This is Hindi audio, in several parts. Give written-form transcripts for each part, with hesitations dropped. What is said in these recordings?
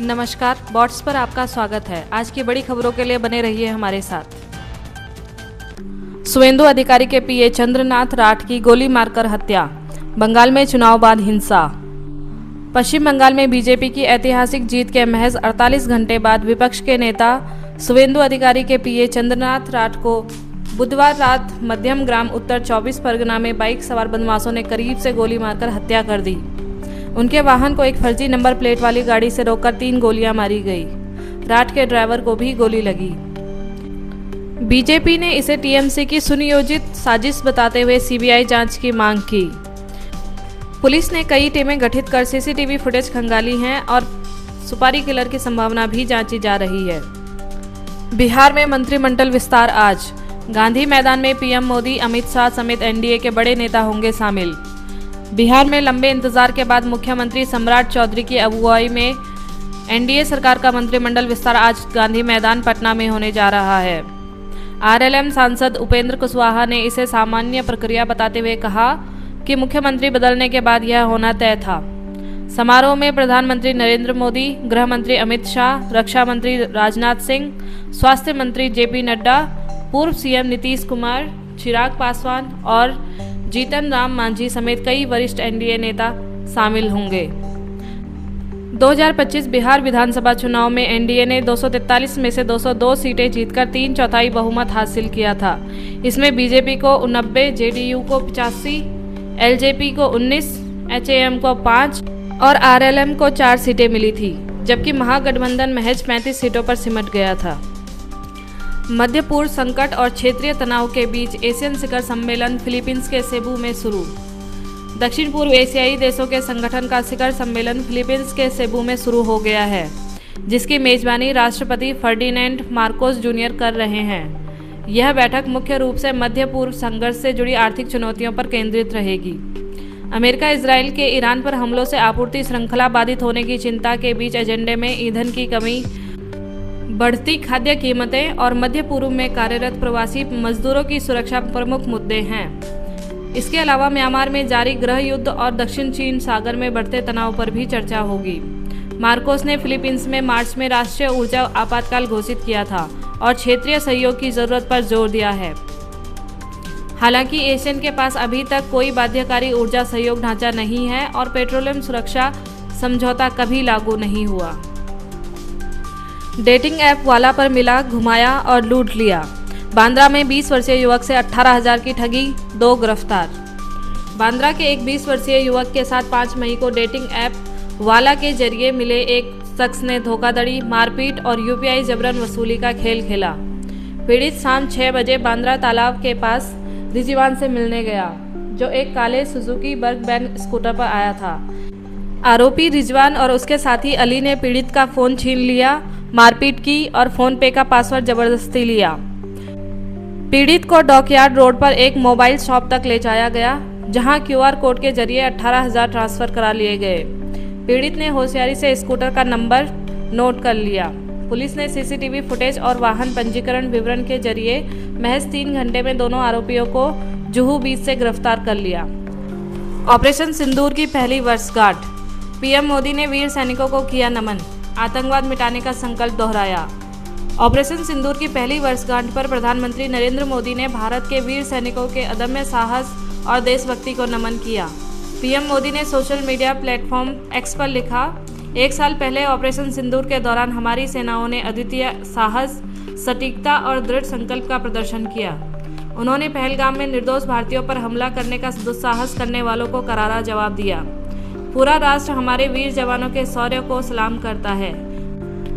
नमस्कार, बॉट्स पर आपका स्वागत है। आज की बड़ी खबरों के लिए बने रहिए हमारे साथ। शुवेंदु अधिकारी के पीए चंद्रनाथ राठ की गोली मारकर हत्या। बंगाल में चुनाव बाद हिंसा। पश्चिम बंगाल में बीजेपी की ऐतिहासिक जीत के महज 48 घंटे बाद विपक्ष के नेता शुवेंदु अधिकारी के पीए चंद्रनाथ राठ को बुधवार रात मध्यम ग्राम उत्तर 24 परगना में बाइक सवार बदमाशों ने करीब से गोली मारकर हत्या कर दी। उनके वाहन को एक फर्जी नंबर प्लेट वाली गाड़ी से रोककर 3 गोलियां मारी गई। राठ के ड्राइवर को भी गोली लगी। बीजेपी ने इसे टीएमसी की सुनियोजित साजिश बताते हुए सीबीआई जांच की मांग की। पुलिस ने कई टीमें गठित कर सीसीटीवी फुटेज खंगाली हैं और सुपारी किलर की संभावना भी जांची जा रही है। बिहार में मंत्रिमंडल विस्तार आज। गांधी मैदान में पीएम मोदी, अमित शाह समेत एनडीए के बड़े नेता होंगे शामिल। बिहार में लंबे इंतजार के बाद मुख्यमंत्री सम्राट चौधरी की अगुवाई में एनडीए सरकार का मंत्रिमंडल विस्तार आज गांधी मैदान पटना में होने जा रहा है। आरएलएम सांसद उपेंद्र कुशवाहा ने इसे सामान्य प्रक्रिया बताते हुए कहा कि मुख्यमंत्री बदलने के बाद यह होना तय था। समारोह में प्रधानमंत्री नरेंद्र मोदी, गृह मंत्री अमित शाह, रक्षा मंत्री राजनाथ सिंह, स्वास्थ्य मंत्री जेपी नड्डा, पूर्व सीएम नीतीश कुमार, चिराग पासवान और जीतन राम मांझी समेत कई वरिष्ठ एनडीए नेता शामिल होंगे। 2025 बिहार विधानसभा चुनाव में एनडीए ने 243 में से 202 सीटें जीतकर 3/4 बहुमत हासिल किया था। इसमें बीजेपी को 90, जेडीयू को 85, एलजेपी को 19, एचएएम को 5 और आरएलएम को 4 सीटें मिली थी, जबकि महागठबंधन महज 35 सीटों पर सिमट गया था। मध्य पूर्व संकट और क्षेत्रीय तनाव के बीच एशियन शिखर सम्मेलन फिलीपींस के सेबू में शुरू। दक्षिण पूर्व एशियाई देशों के संगठन का शिखर सम्मेलन फिलीपींस के सेबू में शुरू हो गया है, जिसकी मेजबानी राष्ट्रपति फर्डिनेंड मार्कोस जूनियर कर रहे हैं। यह बैठक मुख्य रूप से मध्य पूर्व संघर्ष से जुड़ी आर्थिक चुनौतियों पर केंद्रित रहेगी। अमेरिका इजराइल के ईरान पर हमलों से आपूर्ति श्रृंखला बाधित होने की चिंता के बीच एजेंडे में ईंधन की कमी, बढ़ती खाद्य कीमतें और मध्य पूर्व में कार्यरत प्रवासी मजदूरों की सुरक्षा प्रमुख मुद्दे हैं। इसके अलावा म्यांमार में जारी गृह युद्ध और दक्षिण चीन सागर में बढ़ते तनाव पर भी चर्चा होगी। मार्कोस ने फिलीपींस में मार्च में राष्ट्रीय ऊर्जा आपातकाल घोषित किया था और क्षेत्रीय सहयोग की जरूरत पर जोर दिया है। हालांकि एशियन के पास अभी तक कोई बाध्यकारी ऊर्जा सहयोग ढांचा नहीं है और पेट्रोलियम सुरक्षा समझौता कभी लागू नहीं हुआ। डेटिंग ऐप वाला पर मिला, घुमाया और लूट लिया। बांद्रा में 20 वर्षीय युवक से 18,000 की ठगी, 2 गिरफ्तार। बांद्रा के एक 20 वर्षीय युवक के साथ 5 मई को डेटिंग ऐप वाला के जरिए मिले एक शख्स ने धोखाधड़ी, मारपीट और यूपीआई जबरन वसूली का खेल खेला। पीड़ित शाम 6 बजे बांद्रा तालाब के पास रिजवान से मिलने गया, जो एक काले सुजुकी बर्गमैन स्कूटर पर आया था। आरोपी रिजवान और उसके साथी अली ने पीड़ित का फोन छीन लिया, मारपीट की और फोन पे का पासवर्ड जबरदस्ती लिया। पीड़ित को डॉकयार्ड रोड पर एक मोबाइल शॉप तक ले जाया गया, जहां क्यूआर कोड के जरिए 18,000 ट्रांसफर करा लिए गए। पीड़ित ने होशियारी से स्कूटर का नंबर नोट कर लिया। पुलिस ने सीसीटीवी फुटेज और वाहन पंजीकरण विवरण के जरिए महज 3 घंटे में दोनों आरोपियों को जुहू बीच से गिरफ्तार कर लिया। ऑपरेशन सिंदूर की पहली वर्षगांठ। पीएम मोदी ने वीर सैनिकों को किया नमन, आतंकवाद मिटाने का संकल्प दोहराया। ऑपरेशन सिंदूर की पहली वर्षगांठ पर प्रधानमंत्री नरेंद्र मोदी ने भारत के वीर सैनिकों के अदम्य साहस और देशभक्ति को नमन किया। पीएम मोदी ने सोशल मीडिया प्लेटफॉर्म एक्स पर लिखा, 1 साल पहले ऑपरेशन सिंदूर के दौरान हमारी सेनाओं ने अद्वितीय साहस, सटीकता और दृढ़ संकल्प का प्रदर्शन किया। उन्होंने पहलगाम में निर्दोष भारतीयों पर हमला करने का दुस्साहस करने वालों को करारा जवाब दिया। पूरा राष्ट्र हमारे वीर जवानों के शौर्य को सलाम करता है।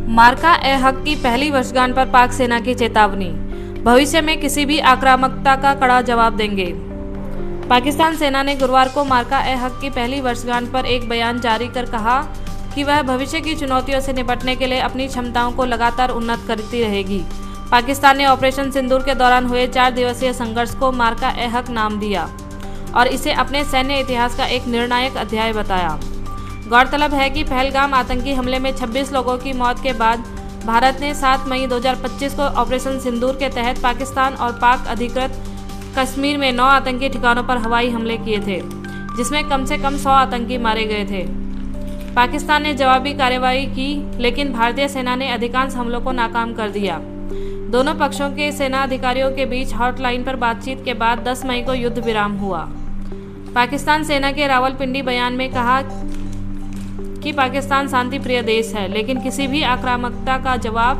मार्का-ए-हक की पहली वर्षगांठ पर पाक सेना की चेतावनी, भविष्य में किसी भी आक्रामकता का कड़ा जवाब देंगे। पाकिस्तान सेना ने गुरुवार को मार्का-ए-हक की पहली वर्षगांठ पर एक बयान जारी कर कहा कि वह भविष्य की चुनौतियों से निपटने के लिए अपनी क्षमताओं को लगातार उन्नत करती रहेगी। पाकिस्तान ने ऑपरेशन सिंदूर के दौरान हुए 4 दिवसीय संघर्ष को मार्का-ए-हक नाम दिया और इसे अपने सैन्य इतिहास का एक निर्णायक अध्याय बताया। गौरतलब है कि पहलगाम आतंकी हमले में 26 लोगों की मौत के बाद भारत ने 7 मई 2025 को ऑपरेशन सिंदूर के तहत पाकिस्तान और पाक अधिकृत कश्मीर में 9 आतंकी ठिकानों पर हवाई हमले किए थे, जिसमें कम से कम 100 आतंकी मारे गए थे। पाकिस्तान ने जवाबी कार्रवाई की, लेकिन भारतीय सेना ने अधिकांश हमलों को नाकाम कर दिया। दोनों पक्षों के सेना अधिकारियों के बीच हॉटलाइन पर बातचीत के बाद 10 मई को युद्ध विराम हुआ। पाकिस्तान सेना के रावलपिंडी बयान में कहा कि पाकिस्तान शांति प्रिय देश है, लेकिन किसी भी आक्रामकता का जवाब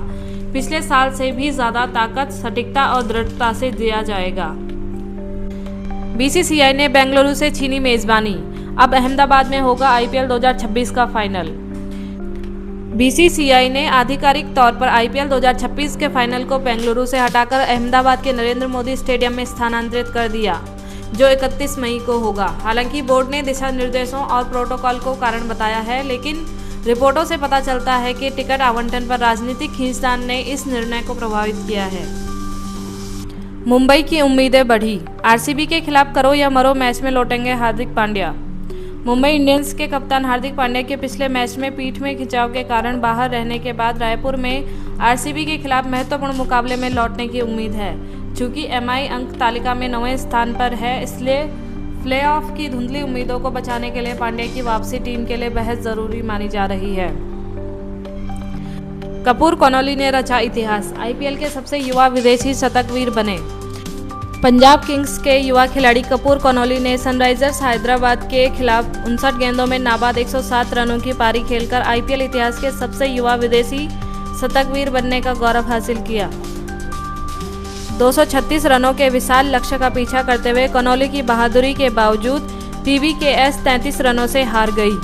पिछले साल से भी ज्यादा ताकत, सटीकता और दृढ़ता से दिया जाएगा। बीसीसीआई ने बेंगलुरु से छीनी मेजबानी, अब अहमदाबाद में होगा आईपीएल 2026 का फाइनल। बीसीसीआई ने आधिकारिक तौर पर आईपीएल 2026 के फाइनल को बेंगलुरु से हटाकर अहमदाबाद के नरेंद्र मोदी स्टेडियम में स्थानांतरित कर दिया, जो 31 मई को होगा। हालांकि बोर्ड ने दिशा निर्देशों और प्रोटोकॉल को कारण बताया है, लेकिन रिपोर्टों से पता चलता है कि टिकट आवंटन पर राजनीतिक खींचतान ने इस निर्णय को प्रभावित किया है। मुंबई की उम्मीदें बढ़ी, आरसीबी के खिलाफ करो या मरो मैच में लौटेंगे हार्दिक पांड्या। मुंबई इंडियंस के कप्तान हार्दिक पांड्या के पिछले मैच में पीठ में खिंचाव के कारण बाहर रहने के बाद रायपुर में आरसीबी के खिलाफ महत्वपूर्ण मुकाबले में लौटने की उम्मीद है। चूंकि एमआई अंक तालिका में 9वें स्थान पर है, इसलिए प्लेऑफ की धुंधली उम्मीदों को बचाने के लिए पांड्या की वापसी टीम के लिए बेहद जरूरी मानी जा रही है। कपूर कोनोली ने रचा इतिहास, आईपीएल के सबसे युवा विदेशी शतकवीर बने। पंजाब किंग्स के युवा खिलाड़ी कपूर कोनोली ने सनराइजर्स हैदराबाद के खिलाफ 59 गेंदों में नाबाद 107 रनों की पारी खेलकर आईपीएल इतिहास के सबसे युवा विदेशी शतकवीर बनने का गौरव हासिल किया। 236 रनों के विशाल लक्ष्य का पीछा करते हुए कोनोली की बहादुरी के बावजूद पीवीकेएस 33 रनों से हार गई।